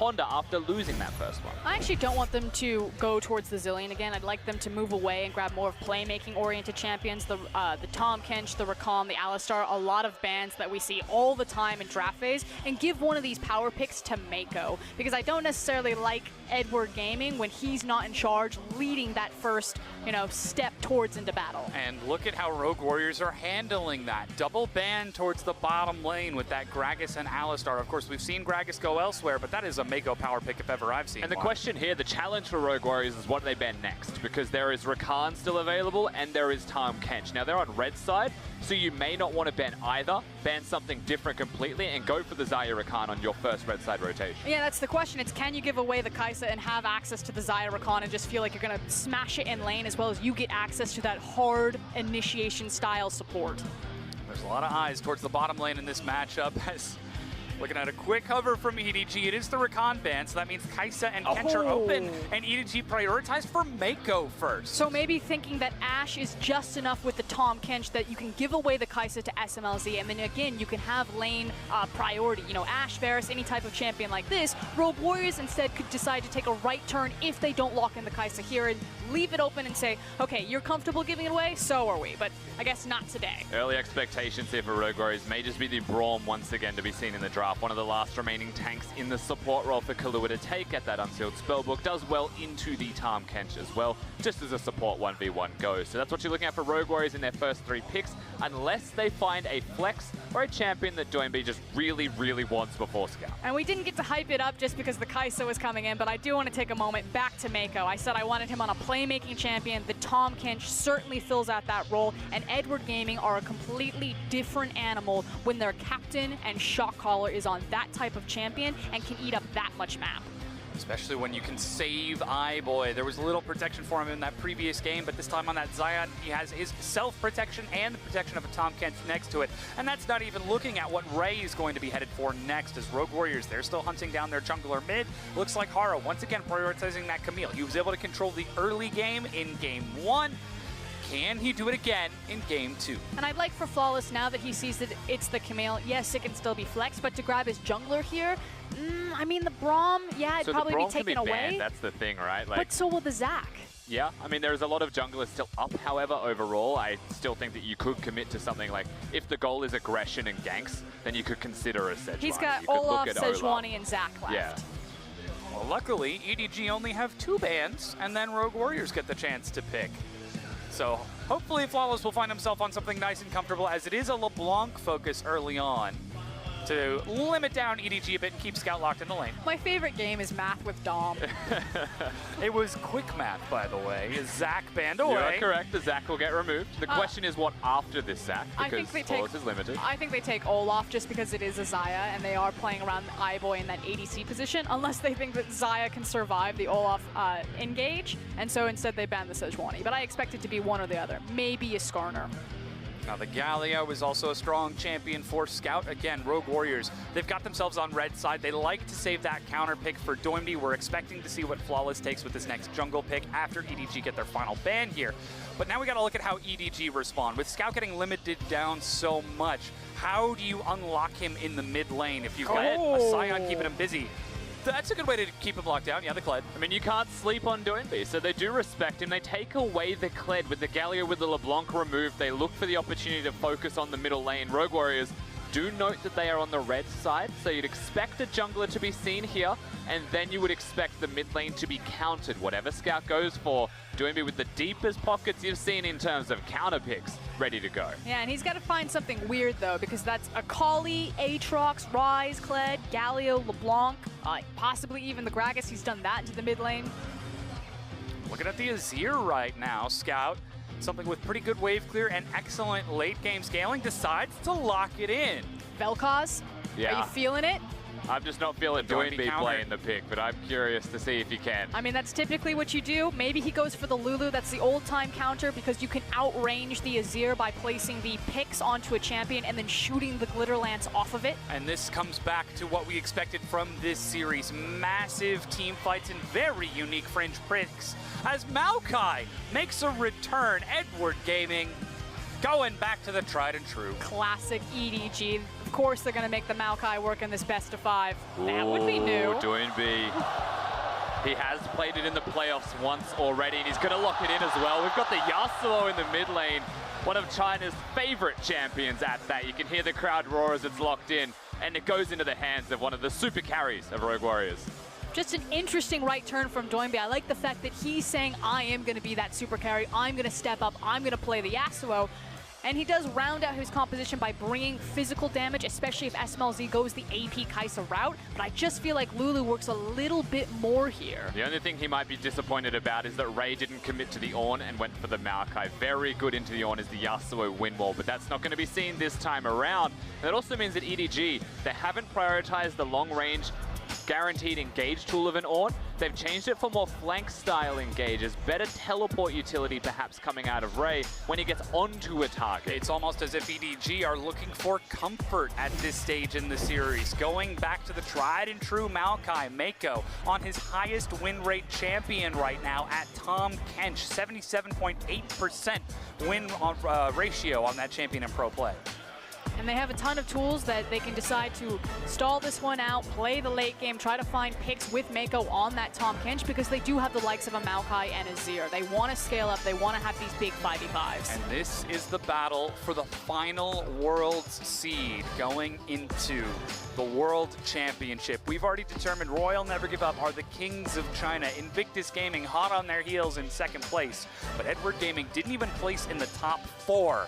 ponder after losing that first one. I actually don't want them to go towards the Zilean again. I'd like them to move away and grab more of playmaking-oriented champions. The Tahm Kench, the Rakan, the Alistar, a lot of bans that we see all the time in draft phase, and give one of these power picks to Mako. Because I don't necessarily like Edward Gaming when he's not in charge, leading that first, step towards into battle. And look at how Rogue Warriors are handling that. Double ban towards the bottom lane with that Gragas and Alistar. Of course, we've seen Gragas go elsewhere, but that is a Mako power pick if ever I've seen And the one. question here, the challenge for Rogue Warriors is what do they ban next? Because there is Rakan still available and there is Tahm Kench. Now they're on red side, so you may not want to ban either. Ban something different completely and go for the Xayah Rakan on your first red side rotation. Yeah, that's the question. It's can you give away the Kai'Sa and have access to the Xayah Rakan and just feel like you're going to smash it in lane as well as you get access to that hard initiation style support. There's a lot of eyes towards the bottom lane in this matchup. As looking at a quick hover from EDG. It is the Rakan ban, so that means Kai'Sa and Kench are open, and EDG prioritized for Mako first. So maybe thinking that Ashe is just enough with the Tahm Kench that you can give away the Kai'Sa to SMLZ, and then again, you can have lane priority. Ashe, Varus, any type of champion like this. Rogue Warriors instead could decide to take a right turn if they don't lock in the Kai'Sa here and leave it open and say, okay, you're comfortable giving it away, so are we, but I guess not today. Early expectations here for Rogue Warriors may just be the Braum once again to be seen in the draft. One of the last remaining tanks in the support role for Kahlua to take at that Unsealed Spellbook. Does well into the Tahm Kench as well, just as a support 1v1 goes. So that's what you're looking at for Rogue Warriors in their first 3 picks, unless they find a flex or a champion that Doinb just really, really wants before Scout. And we didn't get to hype it up just because the Kai'Sa was coming in, but I do want to take a moment back to Mako. I said I wanted him on a playmaking champion. The Tahm Kench certainly fills out that role, and Edward Gaming are a completely different animal when their captain and shot caller is on that type of champion and can eat up that much map. Especially when you can save iBoy. There was little protection for him in that previous game, but this time on that Xayah, he has his self-protection and the protection of a Tahm Kench next to it. And that's not even looking at what Ray is going to be headed for next as Rogue Warriors. They're still hunting down their jungler mid. Looks like Hara, once again, prioritizing that Camille. He was able to control the early game in game 1. Can he do it again in game 2? And I'd like for Flawless, now that he sees that it's the Camille, yes, it can still be flexed, but to grab his jungler here, I mean, the Braum, yeah, it'd probably be taken away. That's the thing, right? But so will the Zac. Yeah, I mean, there's a lot of junglers still up, however, overall. I still think that you could commit to something like, if the goal is aggression and ganks, then you could consider a Sejuani. He's got Olaf, Sejuani, and Zac left. Yeah. Well, luckily, EDG only have 2 bans, and then Rogue Warriors get the chance to pick. So hopefully Flawless will find himself on something nice and comfortable, as it is a LeBlanc focus early on to limit down EDG a bit and keep Scout locked in the lane. My favorite game is Math with Dom. It was quick math, by the way. Is Zac banned away? You are correct. The Zac will get removed. The question is what after this Zac, because Flawless is limited. I think they take Olaf just because it is a Xayah, and they are playing around iBoy in that ADC position, unless they think that Xayah can survive the Olaf engage, and so instead they ban the Sejuani. But I expect it to be one or the other. Maybe a Skarner. Now the Galio is also a strong champion for Scout. Again, Rogue Warriors, they've got themselves on red side. They like to save that counter pick for Doinb. We're expecting to see what Flawless takes with this next jungle pick after EDG get their final ban here. But now we got to look at how EDG respond. With Scout getting limited down so much, how do you unlock him in the mid lane if you've got a Scion keeping him busy? That's a good way to keep him locked down. Yeah, the Kled. I mean, you can't sleep on Doinb, so they do respect him. They take away the Kled with the Galio with the LeBlanc removed. They look for the opportunity to focus on the middle lane. Rogue Warriors do note that they are on the red side, so you'd expect a jungler to be seen here, and then you would expect the mid lane to be countered. Whatever Scout goes for, Doinb with the deepest pockets you've seen in terms of counter picks, ready to go. Yeah, and he's got to find something weird, though, because that's Akali, Aatrox, Ryze, Kled, Galio, LeBlanc, possibly even the Gragas. He's done that into the mid lane. Looking at the Azir right now, Scout, something with pretty good wave clear and excellent late game scaling, decides to lock it in. Vel'Koz, Yeah. are you feeling it? I'm just not feeling Doinb Doinb counter. playing the pick, but I'm curious to see if he can. I mean, that's typically what you do. Maybe he goes for the Lulu. That's the old-time counter because you can outrange the Azir by placing the picks onto a champion and then shooting the Glitter Lance off of it. And this comes back to what we expected from this series. Massive team fights and very unique fringe picks as Maokai makes a return. Edward Gaming going back to the tried and true. Classic EDG. Of course they're going to make the Maokai work in this best of 5. That would be new. Doinby. He has played it in the playoffs once already, and he's going to lock it in as well. We've got the Yasuo in the mid lane, one of China's favorite champions at that. You can hear the crowd roar as it's locked in, and it goes into the hands of one of the super carries of Rogue Warriors. Just an interesting right turn from Doinby. I like the fact that he's saying, I am going to be that super carry. I'm going to step up. I'm going to play the Yasuo. And he does round out his composition by bringing physical damage, especially if SMLZ goes the AP Kai'Sa route. But I just feel like Lulu works a little bit more here. The only thing he might be disappointed about is that Ray didn't commit to the Ornn and went for the Maokai. Very good into the Ornn is the Yasuo win wall, but that's not going to be seen this time around. And that also means that EDG, they haven't prioritized the long-range guaranteed engage tool of an Ornn. They've changed it for more flank style engages, better teleport utility perhaps coming out of Ray when he gets onto a target. It's almost as if EDG are looking for comfort at this stage in the series, going back to the tried and true Maokai, Mako, on his highest win rate champion right now at Tahm Kench, 77.8% win ratio on that champion in pro play. And they have a ton of tools that they can decide to stall this one out, play the late game, try to find picks with Mako on that Tahm Kench, because they do have the likes of a Maokai and a Zir. They want to scale up. They want to have these big 5v5s. And this is the battle for the final Worlds seed going into the World Championship. We've already determined Royal Never Give Up are the kings of China. Invictus Gaming hot on their heels in second place, but Edward Gaming didn't even place in the top 4.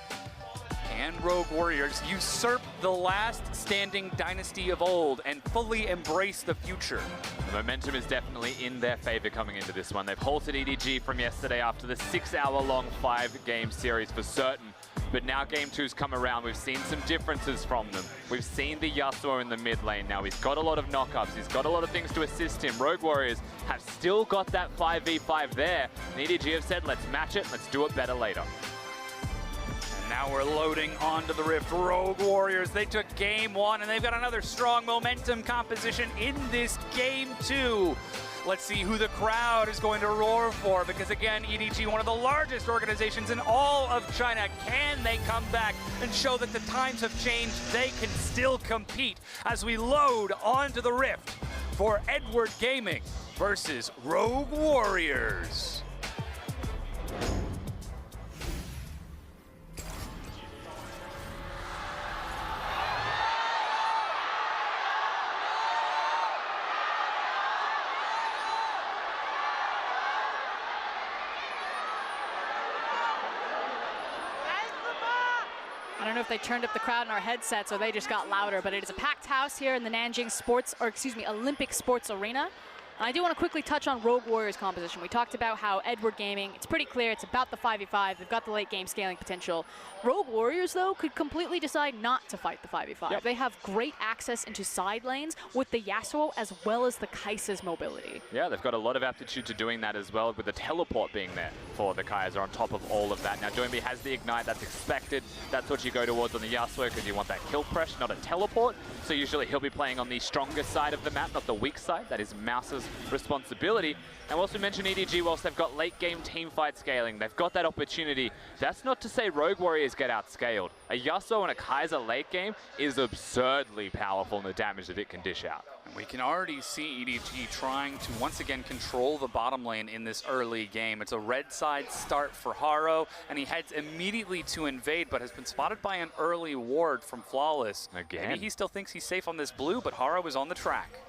And Rogue Warriors usurp the last standing dynasty of old and fully embrace the future. The momentum is definitely in their favor coming into this one. They've halted EDG from yesterday after the 6-hour-long 5-game series for certain. But now Game 2's come around. We've seen some differences from them. We've seen the Yasuo in the mid lane now. He's got a lot of knockups. He's got a lot of things to assist him. Rogue Warriors have still got that 5v5 there. And EDG have said, let's match it. Let's do it better later. Now we're loading onto the Rift. Rogue Warriors, they took Game 1, and they've got another strong momentum composition in this Game 2. Let's see who the crowd is going to roar for, because again, EDG, one of the largest organizations in all of China. Can they come back and show that the times have changed? They can still compete as we load onto the Rift for Edward Gaming versus Rogue Warriors. I don't know if they turned up the crowd in our headsets or they just got louder, but it is a packed house here in the Nanjing Olympic Sports Arena. And I do want to quickly touch on Rogue Warriors composition. We talked about how Edward Gaming, it's pretty clear, it's about the 5v5. They've got the late game scaling potential. Rogue Warriors, though, could completely decide not to fight the 5v5. Yep. They have great access into side lanes with the Yasuo as well as the Kai'Sa's mobility. Yeah, they've got a lot of aptitude to doing that as well, with the teleport being there for the Kai'Sa on top of all of that. Now, Doinby has the Ignite, that's expected. That's what you go towards on the Yasuo, because you want that kill pressure, not a teleport. So usually he'll be playing on the stronger side of the map, not the weak side. That is Mouse's responsibility. And we also mentioned EDG, whilst they've got late game team fight scaling, they've got that opportunity. That's not to say Rogue Warriors get outscaled. A Yasuo and a Kai'Sa late game is absurdly powerful in the damage that it can dish out. And we can already see EDG trying to once again control the bottom lane in this early game. It's a red side start for Haro, and he heads immediately to invade, but has been spotted by an early ward from Flawless. Again. Maybe he still thinks he's safe on this blue, but Haro is on the track.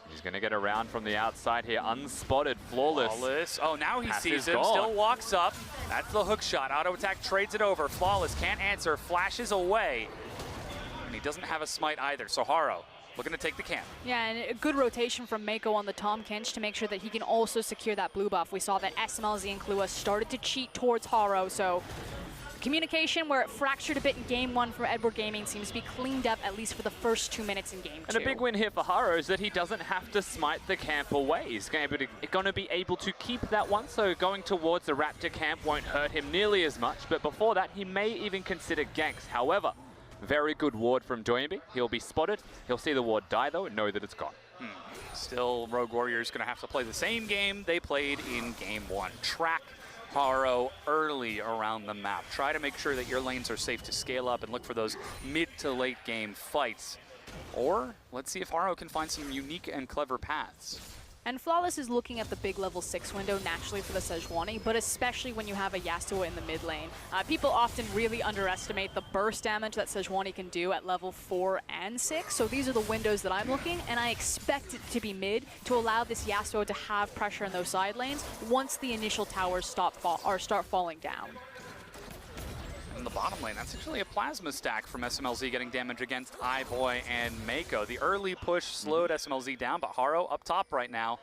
He's going to get around from the outside here, unspotted, Flawless. Oh, now he sees him, gone. still walks up. That's the hook shot. Auto attack trades it over. Flawless can't answer, flashes away. And he doesn't have a smite either, so Haro looking to take the camp. Yeah, and a good rotation from Mako on the Tahm Kench to make sure that he can also secure that blue buff. We saw that SMLZ and Klua started to cheat towards Haro, so communication where it fractured a bit in Game 1 for Edward Gaming seems to be cleaned up, at least for the first 2 minutes in Game 2. And a big win here for Haro is that he doesn't have to smite the camp away. He's going to be able to keep that one, so going towards the Raptor camp won't hurt him nearly as much, but before that, he may even consider ganks. However, very good ward from Doinby. He'll be spotted. He'll see the ward die, though, and know that it's gone. Still, Rogue Warriors going to have to play the same game they played in Game 1. Track Haro early around the map. Try to make sure that your lanes are safe to scale up and look for those mid to late game fights. Or let's see if Haro can find some unique and clever paths. And Flawless is looking at the big level 6 window naturally for the Sejuani, but especially when you have a Yasuo in the mid lane. People often really underestimate the burst damage that Sejuani can do at level 4 and 6, so these are the windows that I'm looking, and I expect it to be mid to allow this Yasuo to have pressure in those side lanes once the initial towers start falling down. In the bottom lane, that's actually a plasma stack from SMLZ getting damage against iBoy and Mako. The early push slowed SMLZ down, but Haro up top right now.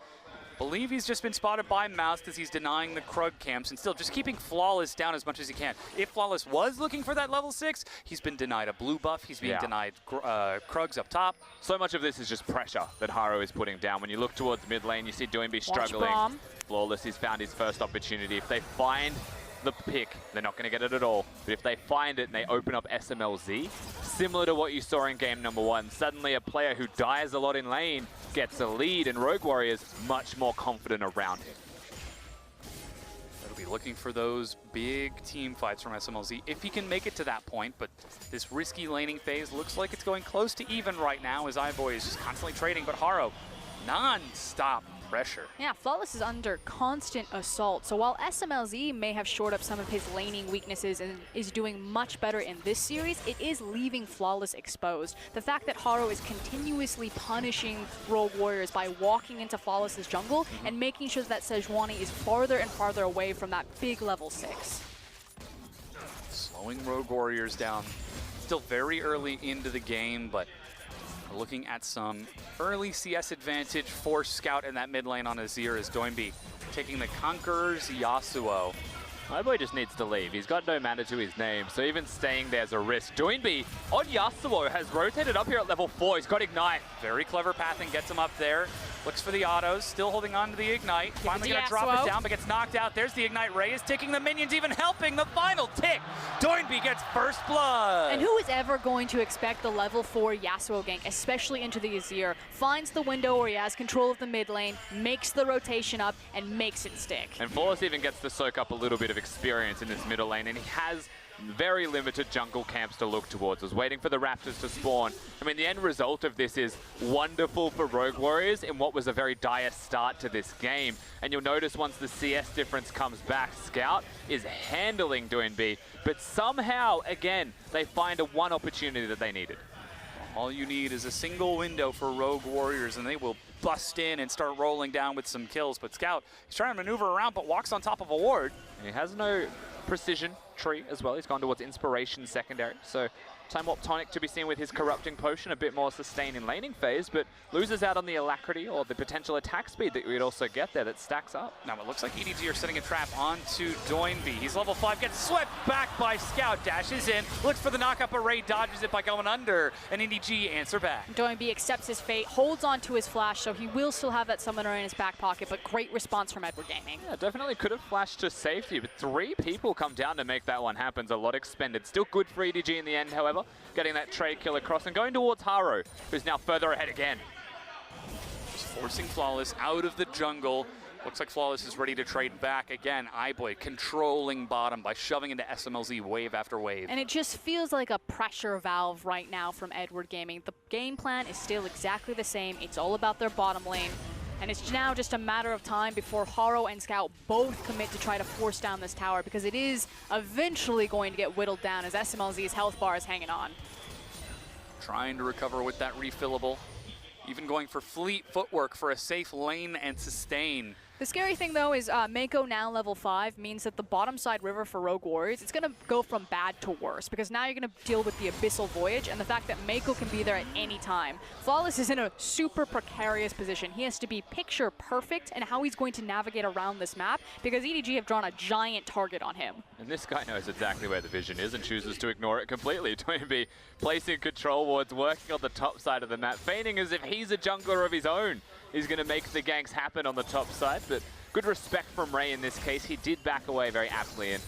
Believe he's just been spotted by Mouse as he's denying the Krug camps and still just keeping Flawless down as much as he can. If Flawless was looking for that level 6, he's been denied a blue buff. He's being denied Krugs up top. So much of this is just pressure that Haro is putting down. When you look towards mid lane, you see Doinby struggling. Flawless, he's found his first opportunity. If they find the pick, they're not going to get it at all. But if they find it and they open up SMLZ, similar to what you saw in game number 1, suddenly a player who dies a lot in lane gets a lead, and Rogue Warriors much more confident around him. They'll be looking for those big team fights from SMLZ if he can make it to that point, but this risky laning phase looks like it's going close to even right now as iBoy is just constantly trading, but Haro, non-stop pressure. Yeah, Flawless is under constant assault. So while SMLZ may have shored up some of his laning weaknesses and is doing much better in this series, it is leaving Flawless exposed. The fact that Haro is continuously punishing Rogue Warriors by walking into Flawless's jungle and making sure that Sejuani is farther and farther away from that big level 6. Slowing Rogue Warriors down. Still very early into the game, but looking at some early CS advantage for Scout in that mid lane on Azir as Doinby taking the Conqueror's Yasuo. iBoy just needs to leave. He's got no mana to his name, so even staying there's a risk. Doinby on Yasuo has rotated up here at level 4. He's got Ignite. Very clever pathing, gets him up there. Looks for the autos, still holding on to the Ignite. Finally gonna drop it down, but gets knocked out. There's the Ignite Ray, is ticking the minions, even helping the final tick. Doinby gets first blood. And who is ever going to expect the level 4 Yasuo gank, especially into the Azir, finds the window where he has control of the mid lane, makes the rotation up, and makes it stick. And Flawless even gets to soak up a little bit of experience in this middle lane, and he has very limited jungle camps to look towards. Was waiting for the Raptors to spawn. I mean, the end result of this is wonderful for Rogue Warriors in what was a very dire start to this game. And you'll notice once the CS difference comes back, Scout is handling Doinby, but somehow, again, they find a one opportunity that they needed. All you need is a single window for Rogue Warriors, and they will bust in and start rolling down with some kills. But Scout, he's trying to maneuver around, but walks on top of a ward. And he has no precision tree as well. He's gone towards Inspiration secondary. So Time Warp Tonic to be seen with his Corrupting Potion, a bit more sustain in laning phase, but loses out on the Alacrity or the potential attack speed that we'd also get there that stacks up. Now it looks like EDG are setting a trap onto Doinby. He's level 5, gets swept back by Scout, dashes in, looks for the knockup array, dodges it by going under, and EDG answer back. Doinby accepts his fate, holds on to his flash, so he will still have that summoner in his back pocket, but great response from Edward Gaming. Yeah, definitely could have flashed to safety, but 3 people come down to make that one happen. A lot expended. Still good for EDG in the end, however, getting that trade kill across and going towards Haro, who's now further ahead again. Just forcing Flawless out of the jungle. Looks like Flawless is ready to trade back again. iBoy controlling bottom by shoving into SMLZ wave after wave. And it just feels like a pressure valve right now from Edward Gaming. The game plan is still exactly the same. It's all about their bottom lane. And it's now just a matter of time before Haro and Scout both commit to try to force down this tower, because it is eventually going to get whittled down as SMLZ's health bar is hanging on. Trying to recover with that refillable. Even going for fleet footwork for a safe lane and sustain. The scary thing, though, is Mako now level 5 means that the bottom side river for Rogue Warriors, it's going to go from bad to worse, because now you're going to deal with the Abyssal Voyage and the fact that Mako can be there at any time. Flawless is in a super precarious position. He has to be picture perfect in how he's going to navigate around this map, because EDG have drawn a giant target on him. And this guy knows exactly where the vision is and chooses to ignore it completely. Doinby placing control wards, working on the top side of the map, feigning as if he's a jungler of his own. He's going to make the ganks happen on the top side, but good respect from Ray in this case. He did back away very aptly, and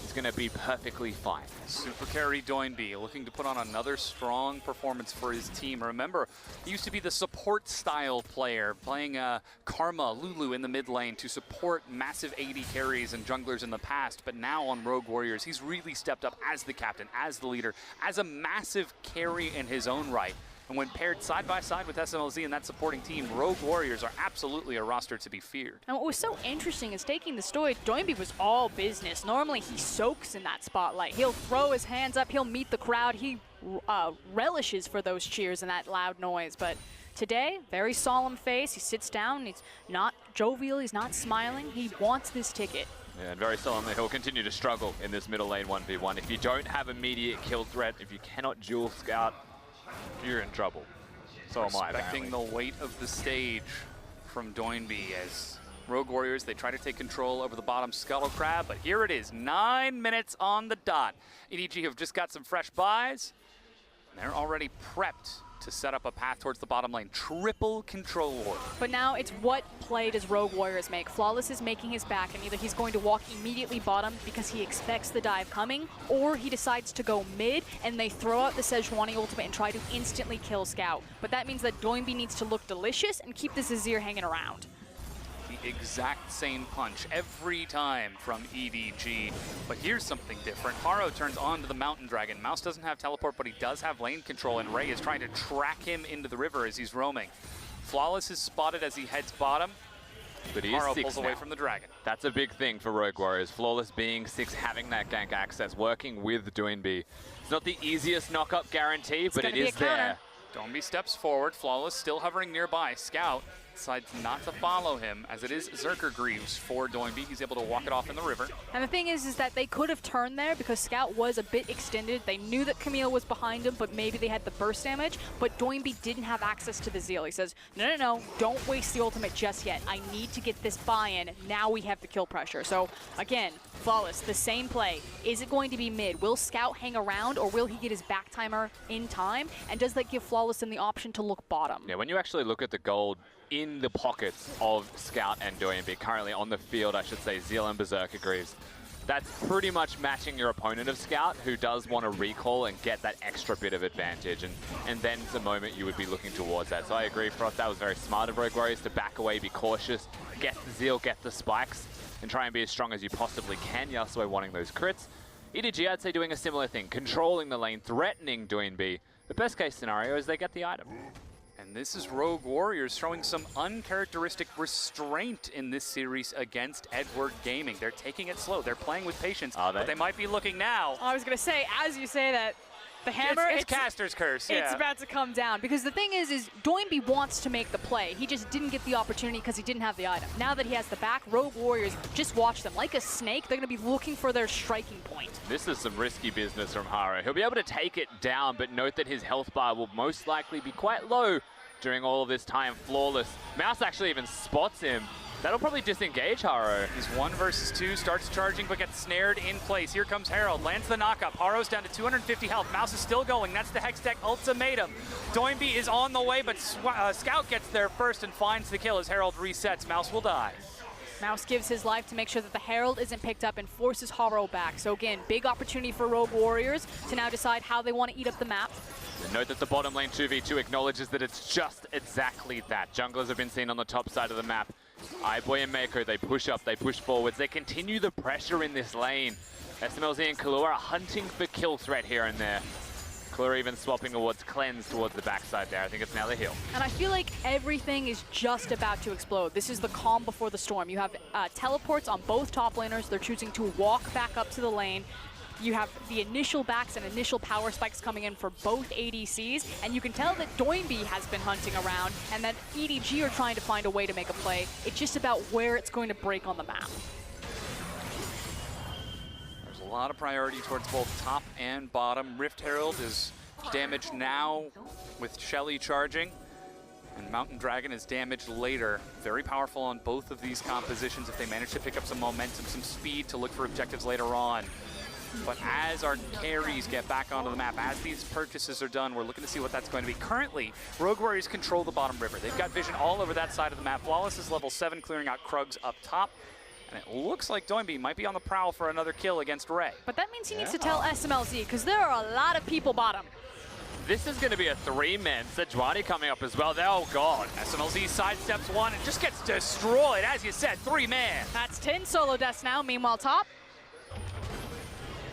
he's going to be perfectly fine. Super carry Doinby looking to put on another strong performance for his team. Remember, he used to be the support style player, playing Karma, Lulu in the mid lane to support massive AD carries and junglers in the past, but now on Rogue Warriors, he's really stepped up as the captain, as the leader, as a massive carry in his own right. And when paired side by side with SMLZ and that supporting team, Rogue Warriors are absolutely a roster to be feared. And what was so interesting is taking the story, Doinby was all business. Normally he soaks in that spotlight. He'll throw his hands up, he'll meet the crowd, he relishes for those cheers and that loud noise. But today, very solemn face, he sits down, he's not jovial, he's not smiling, he wants this ticket. Yeah, and very solemnly, he'll continue to struggle in this middle lane 1v1. If you don't have immediate kill threat, if you cannot dual scout, you're in trouble. So am I, Respecting the weight of the stage from Doinby as Rogue Warriors, they try to take control over the bottom Scuttle Crab, but here it is, 9 minutes on the dot. EDG have just got some fresh buys, and they're already prepped to set up a path towards the bottom lane. Triple control war. But now it's what play does Rogue Warriors make? Flawless is making his back, and either he's going to walk immediately bottom because he expects the dive coming, or he decides to go mid and they throw out the Sejuani ultimate and try to instantly kill Scout. But that means that Doinby needs to look delicious and keep this Azir hanging around. The exact same punch every time from EDG. But here's something different. Haro turns on to the Mountain Dragon. Mouse doesn't have teleport, but he does have lane control, and Ray is trying to track him into the river as he's roaming. Flawless is spotted as he heads bottom, but he Haro is 6 pulls away from the Dragon. That's a big thing for Rogue Warriors. Flawless being 6, having that gank access, working with Doinby. It's not the easiest knock-up guarantee, but it is there. Doinby steps forward. Flawless still hovering nearby. Scout decides not to follow him, as it is Zerker Greaves for Doinby. He's able to walk it off in the river. And the thing is that they could have turned there because Scout was a bit extended. They knew that Camille was behind him, but maybe they had the burst damage. But Doinby didn't have access to the Zeal. He says, no, don't waste the ultimate just yet. I need to get this buy-in. Now we have the kill pressure. So again, Flawless, the same play. Is it going to be mid? Will Scout hang around, or will he get his back timer in time? And does that give Flawless the option to look bottom? Yeah, when you actually look at the gold in the pockets of Scout and Doinby, currently on the field, I should say, Zeal and Berserker Greaves, that's pretty much matching your opponent of Scout, who does want to recall and get that extra bit of advantage, and then the moment you would be looking towards that. So I agree, Frost, that was very smart of Rogue Warriors to back away, be cautious, get the Zeal, get the spikes, and try and be as strong as you possibly can. Yasuo wanting those crits. EDG, I'd say, doing a similar thing, controlling the lane, threatening Doinby. The best case scenario is they get the item. And this is Rogue Warriors showing some uncharacteristic restraint in this series against Edward Gaming. They're taking it slow. They're playing with patience, but they might be looking now. I was going to say, as you say that, the hammer, it's caster's curse. It's about to come down. Because the thing is Doinby wants to make the play. He just didn't get the opportunity because he didn't have the item. Now that he has the back, Rogue Warriors, just watch them. Like a snake, they're going to be looking for their striking point. This is some risky business from Haro. He'll be able to take it down, but note that his health bar will most likely be quite low during all of this time. Flawless. Mouse actually even spots him. That'll probably disengage Haro. He's 1 versus 2, starts charging, but gets snared in place. Here comes Herald, lands the knockup. Haro's down to 250 health. Mouse is still going. That's the Hextech ultimatum. Doinby is on the way, but Scout gets there first and finds the kill as Herald resets. Mouse will die. Mouse gives his life to make sure that the Herald isn't picked up and forces Haro back. So again, big opportunity for Rogue Warriors to now decide how they want to eat up the map. And note that the bottom lane 2v2 acknowledges that it's just exactly that. Junglers have been seen on the top side of the map. iBoy and Mako, they push up, they push forwards, they continue the pressure in this lane. SMLZ and Kahlua are hunting for kill threat here and there. Kahlua even swapping towards Cleanse towards the backside there. I think it's now the heal. And I feel like everything is just about to explode. This is the calm before the storm. You have teleports on both top laners. They're choosing to walk back up to the lane. You have the initial backs and initial power spikes coming in for both ADCs, and you can tell that Doinby has been hunting around and that EDG are trying to find a way to make a play. It's just about where it's going to break on the map. There's a lot of priority towards both top and bottom. Rift Herald is damaged now with Shelly charging, and Mountain Dragon is damaged later. Very powerful on both of these compositions if they manage to pick up some momentum, some speed to look for objectives later on. But as our carries get back onto the map, as these purchases are done, we're looking to see what that's going to be. Currently, Rogue Warriors control the bottom river. They've got vision all over that side of the map. Flawless is level 7, clearing out Krugs up top. And it looks like Doinby might be on the prowl for another kill against Ray. But that means he needs to tell SMLZ, because there are a lot of people bottom. This is going to be a 3-man. Sejuani coming up as well. Oh, God. SMLZ sidesteps one and just gets destroyed. As you said, 3-man. That's 10 solo deaths now. Meanwhile, top.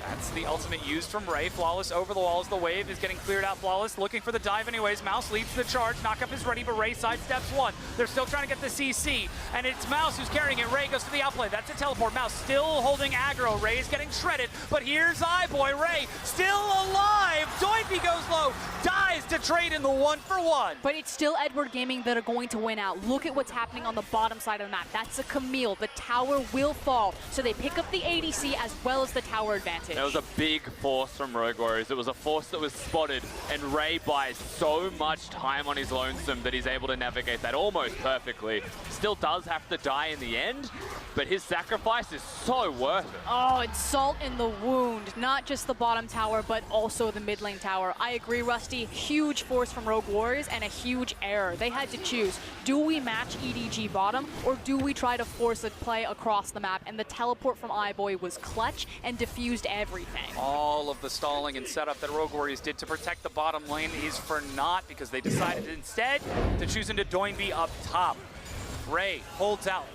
That's the ultimate used from Ray. Flawless over the walls. The wave is getting cleared out. Flawless looking for the dive anyways. Mouse leads the charge. Knockup is ready, but Ray sidesteps one. They're still trying to get the CC, and it's Mouse who's carrying it. Ray goes to the outplay. That's a teleport. Mouse still holding aggro. Ray is getting shredded, but here's iBoy. Ray still alive. Doinby goes low. Dies to trade in the 1-for-1. But it's still Edward Gaming that are going to win out. Look at what's happening on the bottom side of the map. That's a Camille. The tower will fall, so they pick up the ADC as well as the tower advantage. That was a big force from Rogue Warriors. It was a force that was spotted, and Ray buys so much time on his lonesome that he's able to navigate that almost perfectly. Still does have to die in the end, but his sacrifice is so worth it. Oh, it's salt in the wound. Not just the bottom tower, but also the mid lane tower. I agree, Rusty. Huge force from Rogue Warriors and a huge error. They had to choose. Do we match EDG bottom, or do we try to force a play across the map? And the teleport from iBoy was clutch and diffused everything. All of the stalling and setup that Rogue Warriors did to protect the bottom lane is for naught, because they decided instead to choose into Doinby up top. Ray holds out.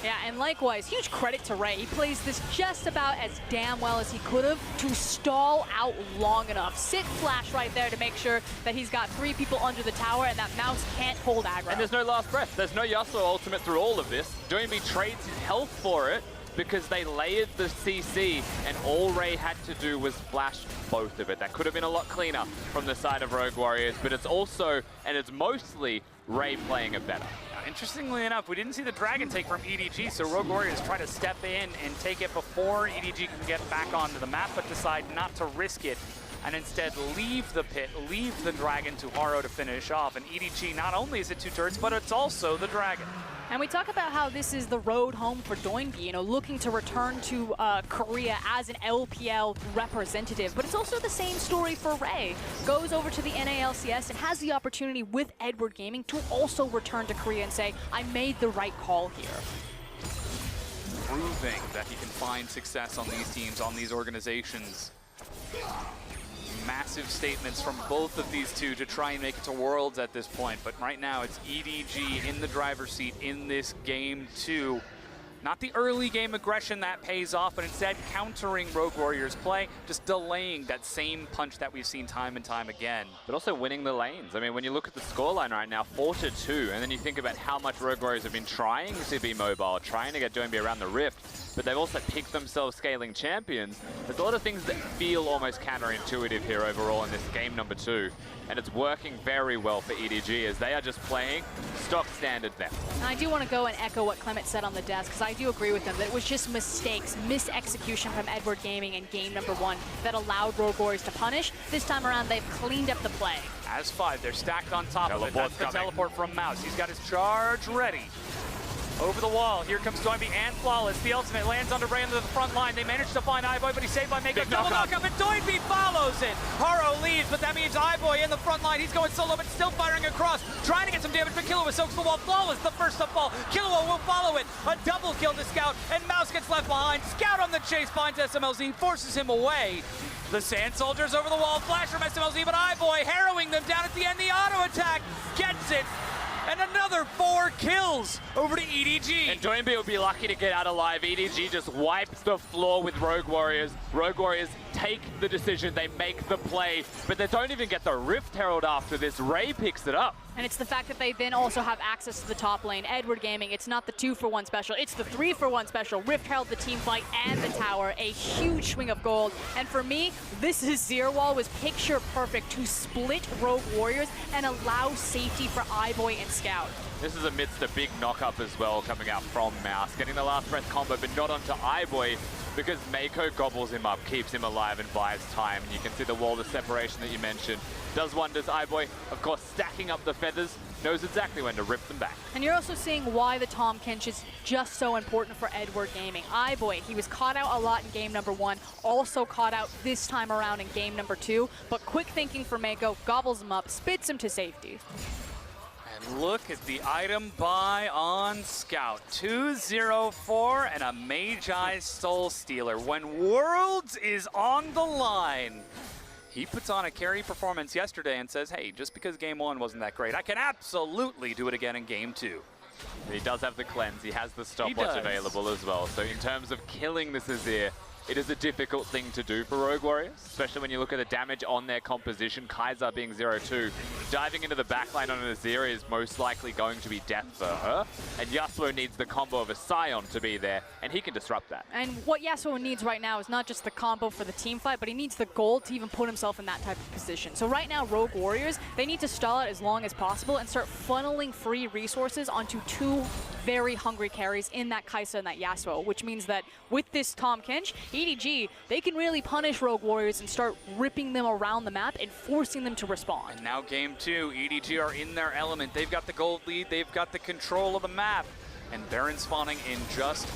Yeah, and likewise, huge credit to Ray. He plays this just about as damn well as he could have to stall out long enough. Sick flash right there to make sure that he's got 3 people under the tower and that Mouse can't hold aggro. And there's no last breath. There's no Yasuo ultimate through all of this. Doinby trades his health for it because they layered the CC, and all Ray had to do was flash both of it. That could have been a lot cleaner from the side of Rogue Warriors, but it's also, and it's mostly, Ray playing it better. Interestingly enough, we didn't see the Dragon take from EDG, so Rogue Warriors try to step in and take it before EDG can get back onto the map, but decide not to risk it and instead leave the pit, leave the Dragon to Haro to finish off. And EDG, not only is it 2 turrets, but it's also the Dragon. And we talk about how this is the road home for Doinby, you know, looking to return to Korea as an LPL representative. But it's also the same story for Ray. Goes over to the NALCS and has the opportunity with Edward Gaming to also return to Korea and say, I made the right call here. Proving that he can find success on these teams, on these organizations. Massive statements from both of these two to try and make it to Worlds at this point. But right now, it's EDG in the driver's seat in this game 2. Not the early game aggression that pays off, but instead countering Rogue Warriors' play, just delaying that same punch that we've seen time and time again. But also winning the lanes. I mean, when you look at the scoreline right now, 4-2, and then you think about how much Rogue Warriors have been trying to be mobile, trying to get Doinby around the rift, but they've also picked themselves scaling champions. There's a lot of things that feel almost counterintuitive here overall in this game number 2. And it's working very well for EDG as they are just playing stock standard them. I do want to go and echo what Clement said on the desk, because I do agree with him that it was just mistakes, mis-execution from Edward Gaming in game number 1 that allowed Rogue Warriors to punish. This time around, they've cleaned up the play. As 5, they're stacked on top of it. That's the teleport from Mouse. He's got his charge ready. Over the wall, here comes Doinby and Flawless. The ultimate lands onto Ray into the front line. They manage to find iBoy, but he's saved by Mako. Double knockup, and Doinby follows it. Haro leads, but that means iBoy in the front line. He's going solo, but still firing across. Trying to get some damage, but Killua soaks the wall. Flawless, the first to fall. Killua will follow it. A double kill to Scout, and Mouse gets left behind. Scout on the chase finds SMLZ, forces him away. The Sand Soldiers over the wall. Flash from SMLZ, but iBoy harrowing them down at the end. The auto attack gets it. And another 4 kills over to EDG. And Doinby will be lucky to get out alive. EDG just wipes the floor with Rogue Warriors. Rogue Warriors take the decision, they make the play, but they don't even get the Rift Herald after this. Ray picks it up. And it's the fact that they then also have access to the top lane. Edward Gaming, it's not the 2-for-1 special, it's the 3-for-1 special. Rift Herald, the team fight, and the tower. A huge swing of gold. And for me, this is Zerwall was picture perfect to split Rogue Warriors and allow safety for iBoy and Scout. This is amidst a big knock-up as well coming out from Mouse. Getting the last breath combo, but not onto iBoy because Mako gobbles him up, keeps him alive and buys time. And you can see the wall of separation that you mentioned. Does wonders. iBoy, of course, stacking up the feathers, knows exactly when to rip them back. And you're also seeing why the Tahm Kench is just so important for Edward Gaming. iBoy, he was caught out a lot in game number 1, also caught out this time around in game number 2, but quick thinking for Mako, gobbles him up, spits him to safety. And look at the item buy on Scout. 204 and a Magi Soul Stealer. When Worlds is on the line, he puts on a carry performance yesterday and says, hey, just because game 1 wasn't that great, I can absolutely do it again in game 2. He does have the cleanse, he has the stopwatch available as well. So in terms of killing this Azir, it is a difficult thing to do for Rogue Warriors, especially when you look at the damage on their composition. Kai'Sa being 0-2, diving into the backline on an Azir is most likely going to be death for her, and Yasuo needs the combo of a Sion to be there, and he can disrupt that. And what Yasuo needs right now is not just the combo for the team fight, but he needs the gold to even put himself in that type of position. So right now, Rogue Warriors, they need to stall it as long as possible and start funneling free resources onto 2 very hungry carries in that Kai'Sa and that Yasuo, which means that with this Tahm Kench, EDG, they can really punish Rogue Warriors and start ripping them around the map and forcing them to respond. And now game 2, EDG are in their element. They've got the gold lead, they've got the control of the map. And Baron spawning in just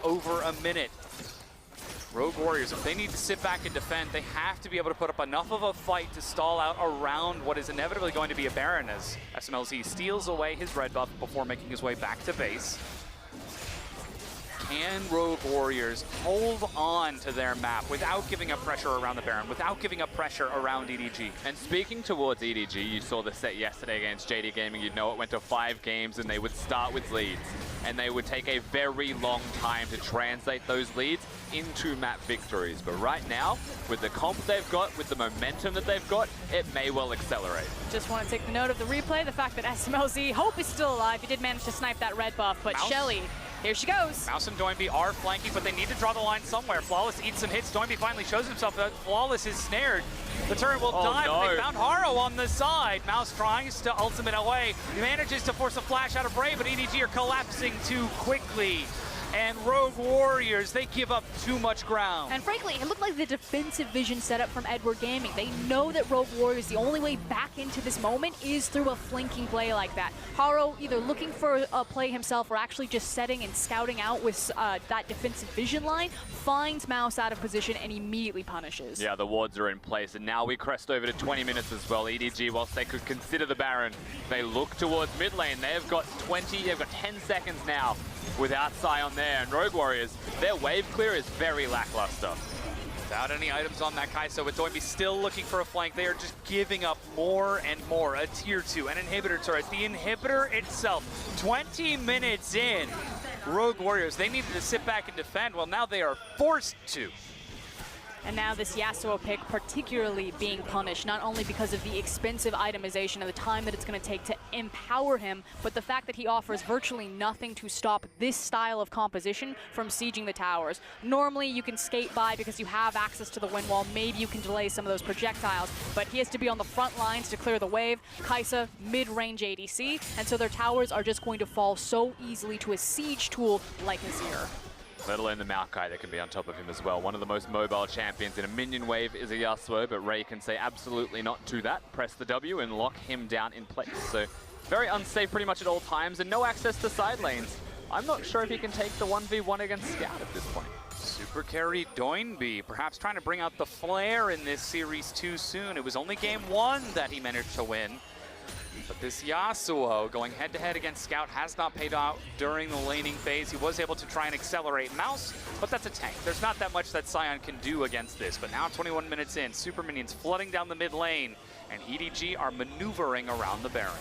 over a minute. Rogue Warriors, if they need to sit back and defend, they have to be able to put up enough of a fight to stall out around what is inevitably going to be a Baron as SMLZ steals away his red buff before making his way back to base. Can Rogue Warriors hold on to their map without giving up pressure around the Baron, without giving up pressure around EDG? And speaking towards EDG, you saw the set yesterday against JD Gaming. You'd know it went to 5 games and they would start with leads. And they would take a very long time to translate those leads into map victories. But right now, with the comp they've got, with the momentum that they've got, it may well accelerate. Just want to take the note of the replay, the fact that SMLZ, Hope is still alive. He did manage to snipe that red buff, but Mouse. Shelly, here she goes. Mouse and Doinby are flanking, but they need to draw the line somewhere. Flawless eats some hits. Doinby finally shows himself that Flawless is snared. The turret will die, but they found Haro on the side. Mouse tries to ultimate away. He manages to force a flash out of Brave, but EDG are collapsing too quickly. And Rogue Warriors, they give up too much ground. And frankly, it looked like the defensive vision setup from Edward Gaming. They know that Rogue Warriors, the only way back into this moment is through a flanking play like that. Haro either looking for a play himself or actually just setting and scouting out with that defensive vision line, finds Mouse out of position and immediately punishes. Yeah, the wards are in place, and now we crest over to 20 minutes as well. EDG, whilst they could consider the Baron, they look towards mid lane. They've got 10 seconds now without Sion there, and Rogue Warriors, their wave clear is very lackluster. Without any items on that Kai'Sa, with Doinby still looking for a flank, they are just giving up more and more. A tier 2, an inhibitor turret, the inhibitor itself. 20 minutes in, Rogue Warriors, they needed to sit back and defend. Well, now they are forced to. And now this Yasuo pick particularly being punished, not only because of the expensive itemization and the time that it's going to take to empower him, but the fact that he offers virtually nothing to stop this style of composition from sieging the towers. Normally you can skate by because you have access to the wind wall, maybe you can delay some of those projectiles, but he has to be on the front lines to clear the wave. Kai'Sa, mid-range ADC, and so their towers are just going to fall so easily to a siege tool like Azir. Let alone the Maokai that can be on top of him as well. One of the most mobile champions in a minion wave is a Yasuo, but Ray can say absolutely not to that. Press the W and lock him down in place. So very unsafe pretty much at all times and no access to side lanes. I'm not sure if he can take the 1v1 against Scout at this point. Super carry Doinby, perhaps trying to bring out the flare in this series too soon. It was only game 1 that he managed to win. But this Yasuo going head-to-head against Scout has not paid out during the laning phase. He was able to try and accelerate Mouse, but that's a tank. There's not that much that Sion can do against this. But now 21 minutes in, super minions flooding down the mid lane, and EDG are maneuvering around the Baron.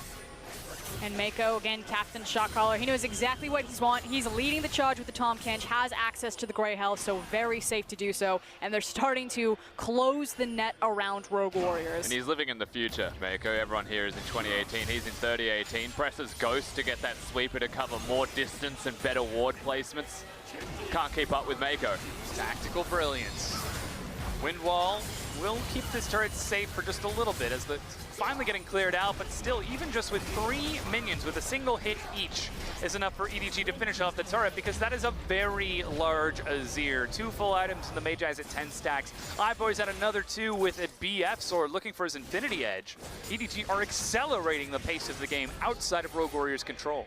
And Mako, again, captain shot caller. He knows exactly what he's want. He's leading the charge with the Tahm Kench, has access to the Grey Health, so very safe to do so. And they're starting to close the net around Rogue Warriors. And he's living in the future, Mako. Everyone here is in 2018. He's in 3018. Presses Ghost to get that sweeper to cover more distance and better ward placements. Can't keep up with Mako. Tactical brilliance. Wind wall will keep this turret safe for just a little bit as the finally getting cleared out, but still, even just with 3 minions with a single hit each is enough for EDG to finish off the turret, because that is a very large Azir. 2 full items and the Magi's at 10 stacks. iBoy's at another 2 with a BF sword looking for his Infinity Edge. EDG are accelerating the pace of the game outside of Rogue Warriors' control.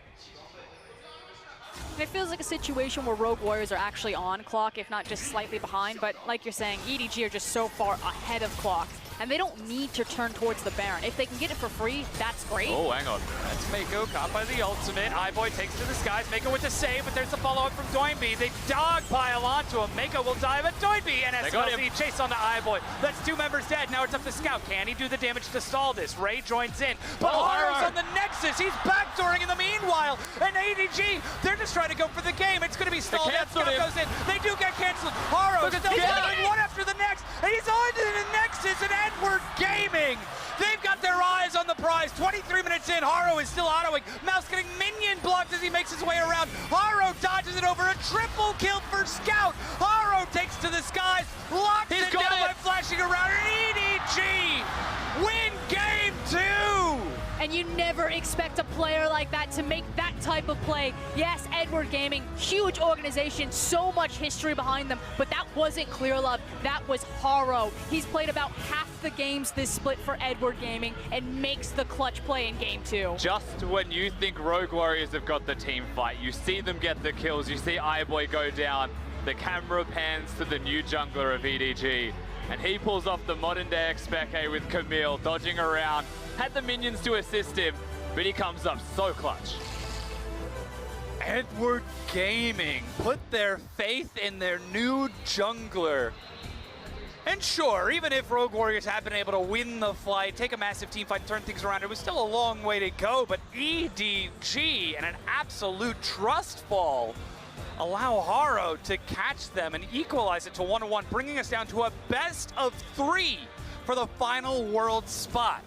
It feels like a situation where Rogue Warriors are actually on clock, if not just slightly behind, but like you're saying, EDG are just so far ahead of clock and they don't need to turn towards the Baron. If they can get it for free, that's great. Oh, hang on. That's Mako caught by the ultimate. iBoy takes to the skies. Mako with the save, but there's the follow-up from Doinby. They dogpile onto him. Mako will dive at Doinby, and SLC chase onto iBoy. That's 2 members dead. Now it's up to Scout. Can he do the damage to stall this? Ray joins in, but Haro's on the Nexus. He's backdooring in the meanwhile. And EDG, they're just trying to go for the game. It's going to be stalled out. Scout goes in. They do get canceled. Haro still going one after the next. And he's on to the Nexus, and Edward Gaming. They've got their eyes on the prize. 23 minutes in, Haro is still autoing. Mouse getting minion blocked as he makes his way around. Haro dodges it over. A triple kill for Scout. Haro takes to the skies, locks it down by flashing around. And EDG win game 2. And you never expect a player like that to make that type of play. Yes, Edward Gaming, huge organization, so much history behind them, but that wasn't Clear Love, that was Haro. He's played about half the games this split for Edward Gaming and makes the clutch play in game 2. Just when you think Rogue Warriors have got the team fight, you see them get the kills, you see iBoy go down, the camera pans to the new jungler of EDG, and he pulls off the modern day Expeke with Camille, dodging around, had the minions to assist him, but he comes up so clutch. Edward Gaming put their faith in their new jungler. And sure, even if Rogue Warriors have been able to win the fight, take a massive team fight, turn things around, it was still a long way to go, but EDG and an absolute trust fall allow Haro to catch them and equalize it to 1-1, bringing us down to a best of 3 for the final world spot.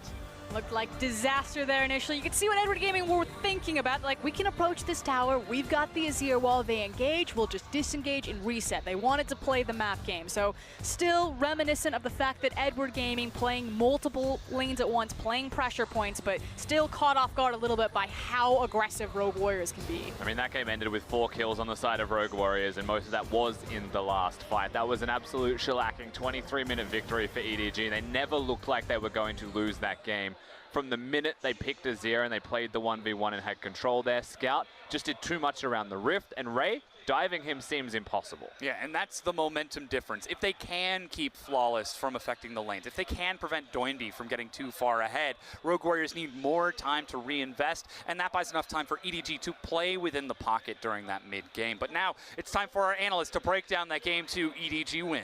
Looked like disaster there initially. You can see what Edward Gaming were thinking about. Like, we can approach this tower. We've got the Azir wall. They engage. We'll just disengage and reset. They wanted to play the map game. So still reminiscent of the fact that Edward Gaming playing multiple lanes at once, playing pressure points, but still caught off guard a little bit by how aggressive Rogue Warriors can be. I mean, that game ended with 4 kills on the side of Rogue Warriors, and most of that was in the last fight. That was an absolute shellacking 23-minute victory for EDG. They never looked like they were going to lose that game. From the minute they picked Azir and they played the 1v1 and had control there, Scout just did too much around the Rift, and Ray, diving him seems impossible. Yeah, and that's the momentum difference. If they can keep Flawless from affecting the lanes, if they can prevent Doinby from getting too far ahead, Rogue Warriors need more time to reinvest, and that buys enough time for EDG to play within the pocket during that mid-game. But now it's time for our analysts to break down that Game 2 EDG win.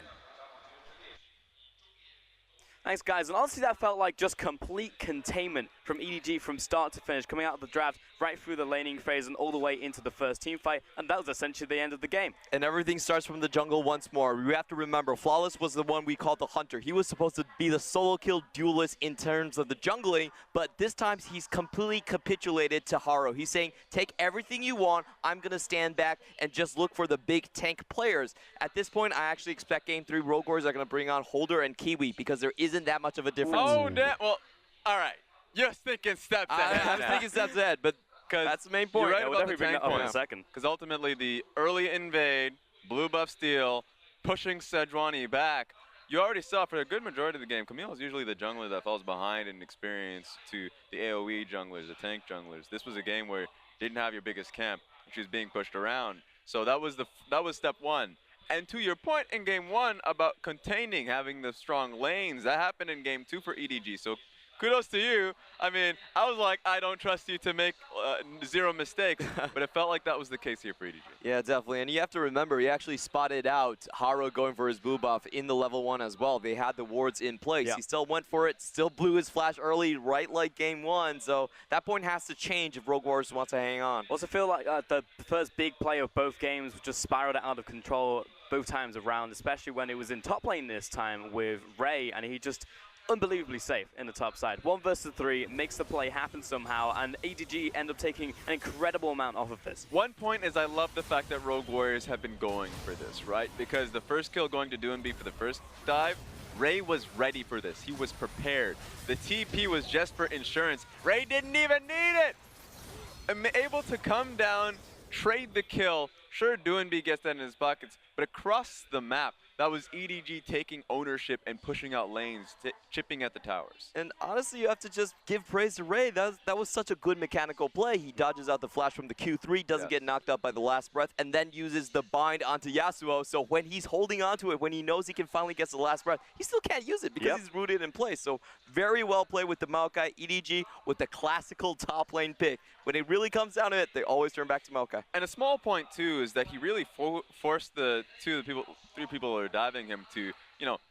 Thanks, guys. And honestly, that felt like just complete containment from EDG from start to finish, coming out of the draft right through the laning phase and all the way into the first team fight. And that was essentially the end of the game. And everything starts from the jungle once more. We have to remember, Flawless was the one we called the Hunter. He was supposed to be the solo kill duelist in terms of the jungling, but this time he's completely capitulated to Haro. He's saying, take everything you want, I'm going to stand back and just look for the big tank players. At this point, I actually expect Game 3 Rogue Warriors are going to bring on Holder and Kiwi because there isn't that much of a difference. Oh, well, all right. You're thinking steps ahead. I'm thinking steps ahead, but that's the main point. You're right about the tank point in a second. Because ultimately, the early invade, blue buff steal, pushing Sejuani back, you already saw for a good majority of the game, Camille is usually the jungler that falls behind in experience to the AoE junglers, the tank junglers. This was a game where you didn't have your biggest camp, and she was being pushed around. So that was step 1. And to your point in Game 1 about containing, having the strong lanes, that happened in Game 2 for EDG. So kudos to you. I mean, I was like, I don't trust you to make 0 mistakes, but it felt like that was the case here for EDG. Yeah, definitely. And you have to remember, he actually spotted out Haro going for his blue buff in the level 1 as well. They had the wards in place. Yeah. He still went for it, still blew his flash early, right like Game 1. So that point has to change if Rogue Warriors wants to hang on. Also feel like the first big play of both games just spiraled out of control both times around, especially when it was in top lane this time with Ray, and he just unbelievably safe in the top side. 1 versus 3 makes the play happen somehow, and EDG end up taking an incredible amount off of this. One point is I love the fact that Rogue Warriors have been going for this, right? Because the first kill going to Doinby for the first dive, Ray was ready for this. He was prepared. The TP was just for insurance. Ray didn't even need it! Able to come down, trade the kill. Sure, Doinby gets that in his pockets, but across the map, That was EDG taking ownership and pushing out lanes, chipping at the towers. And honestly, you have to just give praise to Ray. That was such a good mechanical play. He dodges out the flash from the Q3, doesn't get knocked out by the last breath, and then uses the bind onto Yasuo. So when he's holding onto it, when he knows he can finally get the last breath, he still can't use it because he's rooted in place. So very well played with the Maokai. EDG with the classical top lane pick. When it really comes down to it, they always turn back to Maokai. And a small point, too, is that he really forced the three people who are diving him to,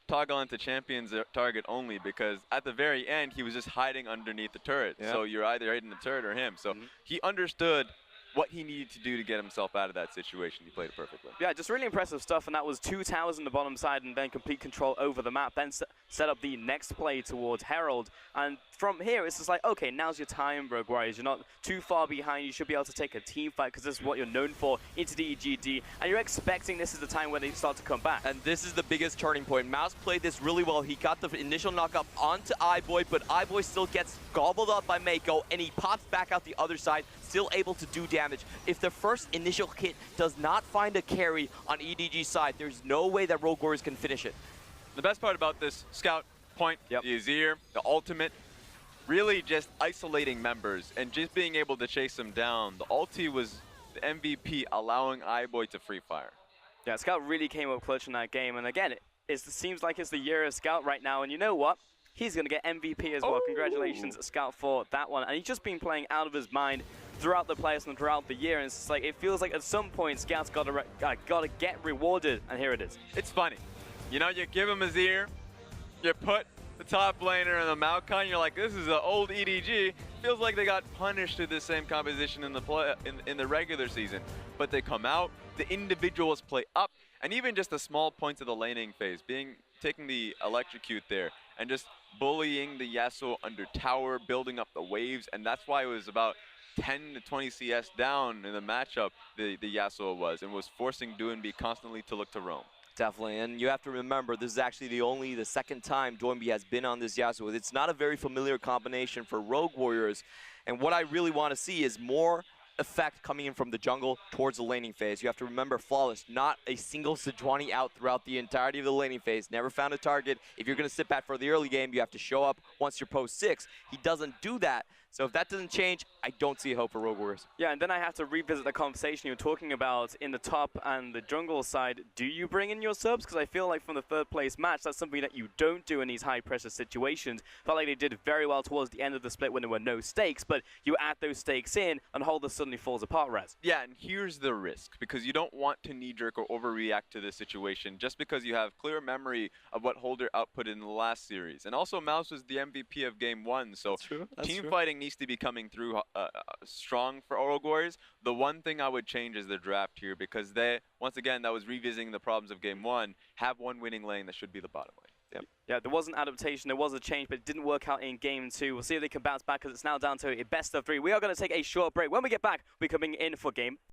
toggle into champions target only, because at the very end, he was just hiding underneath the turret. So you're either hitting the turret or him. So he understood what he needed to do to get himself out of that situation. He played it perfectly. Yeah, just really impressive stuff, and that was 2 towers on the bottom side and then complete control over the map, then set up the next play towards Herald. And from here, it's just like, okay, now's your time, Rogue Warriors. You're not too far behind. You should be able to take a team fight because this is what you're known for into the EGD, and you're expecting this is the time when they start to come back. And this is the biggest turning point. Mouse played this really well. He got the initial knockup onto iBoy, but iBoy still gets gobbled up by Mako, and he pops back out the other side, still able to do damage. If the first initial hit does not find a carry on EDG's side, there's no way that Rogue Warriors can finish it. The best part about this scout point, the Azir, the ultimate, really just isolating members and just being able to chase them down. The ulti was the MVP, allowing iBoy to free fire. Yeah, Scout really came up clutch in that game, and again, it seems like it's the year of Scout right now, and you know what? He's going to get MVP as well. Congratulations, Scout, for that one. And he's just been playing out of his mind throughout the playoffs and throughout the year, and it's just like, it feels like at some point Scout's got to get rewarded, and here it is. It's funny. You give him Azir, you put the top laner in the Maokai, and you're like, this is an old EDG. Feels like they got punished to the same composition in the in the regular season. But they come out, the individuals play up, and even just the small points of the laning phase, taking the electrocute there, and just bullying the Yasuo under tower, building up the waves, and that's why it was about 10 to 20 CS down in the matchup, the Yasuo was, and was forcing Doinb constantly to look to roam. Definitely, and you have to remember, this is actually the second time Doinb has been on this Yasuo. It's not a very familiar combination for Rogue Warriors, and what I really want to see is more effect coming in from the jungle towards the laning phase. You have to remember, Flawless, not a single Sejuani out throughout the entirety of the laning phase. Never found a target. If you're going to sit back for the early game, you have to show up once you're post 6. He doesn't do that. So if that doesn't change, I don't see hope for Rogue Warriors. Yeah, and then I have to revisit the conversation you were talking about in the top and the jungle side. Do you bring in your subs? Because I feel like from the third place match, that's something that you don't do in these high pressure situations. Felt like they did very well towards the end of the split when there were no stakes, but you add those stakes in and Holder suddenly falls apart, Raz. Yeah, and here's the risk, because you don't want to knee-jerk or overreact to this situation just because you have clear memory of what Holder output in the last series. And also, Mouse was the MVP of Game 1, so team fighting needs to be coming through strong for Rogue Warriors. The one thing I would change is the draft here, because they, once again, that was revisiting the problems of Game 1, have one winning lane that should be the bottom lane. Yeah, there was an adaptation, there was a change, but it didn't work out in Game 2. We'll see if they can bounce back, because it's now down to a best of 3. We are going to take a short break. When we get back, we're coming in for Game